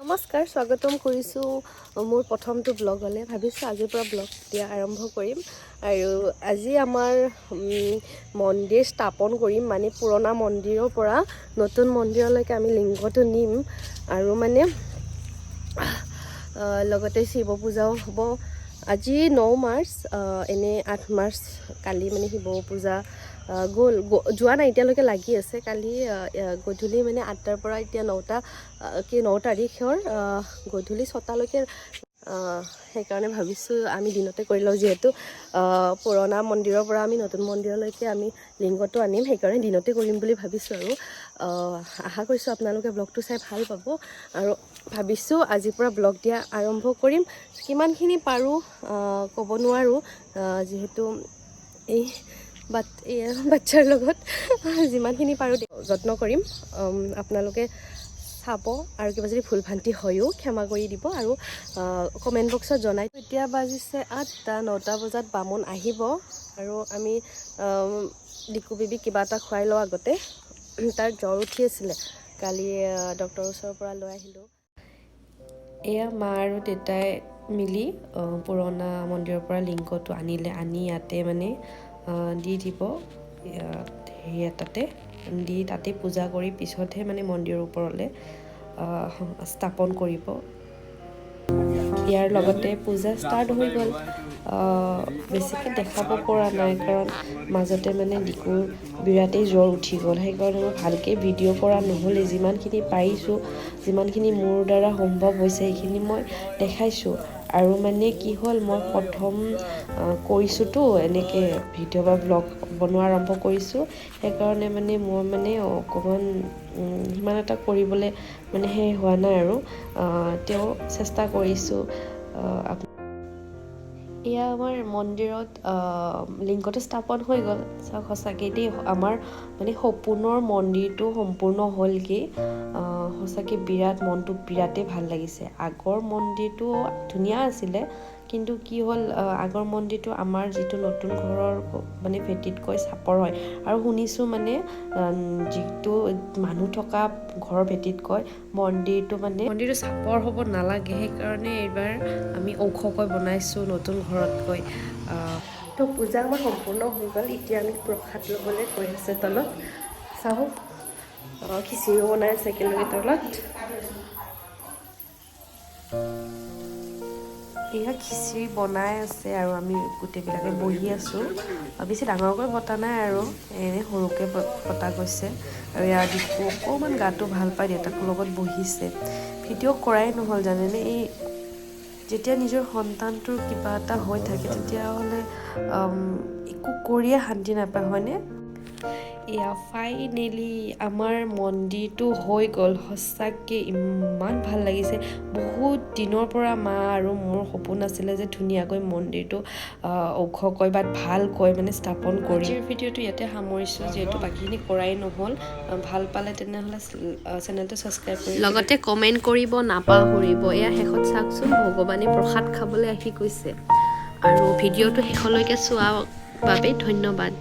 নমস্কাৰ স্বাগতম কৰিছোঁ মোৰ প্ৰথমটো ব্লগলৈ ভাবিছোঁ আজিৰ পৰা ব্লগ দিয়া আৰম্ভ কৰিম আৰু আজি আমাৰ মন্দিৰ স্থাপন কৰিম মানে পুৰণা মন্দিৰৰ পৰা নতুন মন্দিৰলৈকে আমি লিংগটো নিম আৰু মানে লগতে শিৱ পূজাও হ'ব আজি 9 মাৰ্চ এনে 8 মাৰ্চ কালি মানে শিৱ পূজা গ'ল যোৱা নাই এতিয়ালৈকে লাগি আছে কালি গধূলি মানে 8টাৰ পৰা এতিয়া 9 তাৰিখৰ গধূলি 6টালৈকে সেইকাৰণে ভাবিছোঁ আমি দিনতে কৰি লওঁ যিহেতু পুৰণা মন্দিৰৰ পৰা আমি নতুন মন্দিৰলৈকে আমি লিংগটো আনিম সেইকাৰণে দিনতে কৰিম বুলি ভাবিছোঁ আৰু আশা কৰিছোঁ আপোনালোকে ব্লগটো চাই ভাল পাব আৰু ভাবিছোঁ আজিৰ পৰা ব্লগ দিয়া আৰম্ভ কৰিম কিমানখিনি পাৰোঁ ক'ব নোৱাৰোঁ যিহেতু এই বাচ্চাৰ লগত যিমানখিনি পাৰোঁ যত্ন কৰিম আপোনালোকে চাব আৰু কিবা যদি ভুল ভ্ৰান্তি হয়ও ক্ষমা কৰি দিব আৰু কমেণ্ট বক্সত জনাই এতিয়া বাজিছে 8টা 9টা বজাত বামুণ আহিব আৰু আমি ডিকু বেবীক কিবা এটা খুৱাই লওঁ আগতে তাৰ জ্বৰ উঠি আছিলে কালি ডক্টৰৰ ওচৰৰ পৰা লৈ আহিলোঁ এয়া মা আৰু দেউতাই মিলি পুৰণা মন্দিৰৰ পৰা লিংগটো আনি ইয়াতে মানে দি দিব তাতে দি তাতে পূজা কৰি পিছতহে মানে মন্দিৰৰ ওপৰলৈ স্থাপন কৰিব ইয়াৰ লগতে পূজা ষ্টাৰ্ট হৈ গ'ল বেছিকৈ দেখাব পৰা নাই কাৰণ মাজতে মানে ডিকুৰ বিৰাটেই জ্বৰ উঠি গ'ল সেইকাৰণে মই ভালকৈ ভিডিঅ' কৰা নহ'লে যিমানখিনি পাৰিছোঁ যিমানখিনি মোৰ দ্বাৰা সম্ভৱ হৈছে সেইখিনি মই দেখাইছোঁ আৰু মানে কি হ'ল মই প্ৰথম কৰিছোঁতো এনেকৈ ভিডিঅ' বা ব্লগ বনোৱা আৰম্ভ কৰিছোঁ সেইকাৰণে মানে মই মানে অকণমান সিমান এটা কৰিবলৈ মানে সেই হোৱা নাই আৰু তেওঁ চেষ্টা কৰিছোঁ এয়া আমাৰ মন্দিৰত লিংগটো স্থাপন হৈ গ'ল চাওক সঁচাকৈ দেই আমাৰ মানে সপোনৰ মন্দিৰটো সম্পূৰ্ণ হ'লগৈ সঁচাকৈ বিৰাট মনটো বিৰাটেই ভাল লাগিছে আগৰ মন্দিৰটো ধুনীয়া আছিলে কিন্তু কি হ'ল আগৰ মন্দিৰটো আমাৰ যিটো নতুন ঘৰৰ মানে ভেটিতকৈ চাপৰ হয় আৰু শুনিছোঁ মানে যিটো মানুহ থকা ঘৰৰ ভেটিতকৈ মন্দিৰটো চাপৰ হ'ব নালাগে সেইকাৰণে এইবাৰ আমি ওখকৈ বনাইছোঁ নতুন ঘৰতকৈ তো পূজা আমাৰ সম্পূৰ্ণ হৈ গ'ল এতিয়া আমি প্ৰসাদ ল'বলৈ গৈ আছে তলত চাওক খিচিৰিও বনাই আছে একেলগে তলত এয়া খিচিৰি বনাই আছে আৰু আমি গোটেইবিলাকে বহি আছোঁ বেছি ডাঙৰকৈ পতা নাই আৰু এনেই সৰুকৈ পতা গৈছে আৰু ইয়াৰ দিশটো অকণমান গাটো ভাল পায় দেউতাকৰ লগত বহিছে ভিডিঅ' কৰাই নহ'ল জানেনে এই যেতিয়া নিজৰ সন্তানটোৰ কিবা এটা হৈ থাকে তেতিয়াহ'লে একো কৰিয়ে শান্তি নাপায় হয়নে এয়া ফাইনেলি আমাৰ মন্দিৰটো হৈ গ'ল সঁচাকৈ ইমান ভাল লাগিছে বহুত দিনৰ পৰা মা আৰু মোৰ সপোন আছিলে যে ধুনীয়াকৈ মন্দিৰটো ওখকৈ বা ভালকৈ মানে স্থাপন কৰি ভিডিঅ'টো ইয়াতে সামৰিছোঁ যিহেতু বাকীখিনি কৰাই নহ'ল ভাল পালে তেনেহ'লে চেনেলটো ছাবস্ক্ৰাইব কৰি লগতে কমেণ্ট কৰিব নাপাহৰিব এয়া শেষত চাওকচোন ভগৱানে প্ৰসাদ খাবলৈ আহি গৈছে আৰু ভিডিঅ'টো শেষলৈকে চোৱাৰ বাবে ধন্যবাদ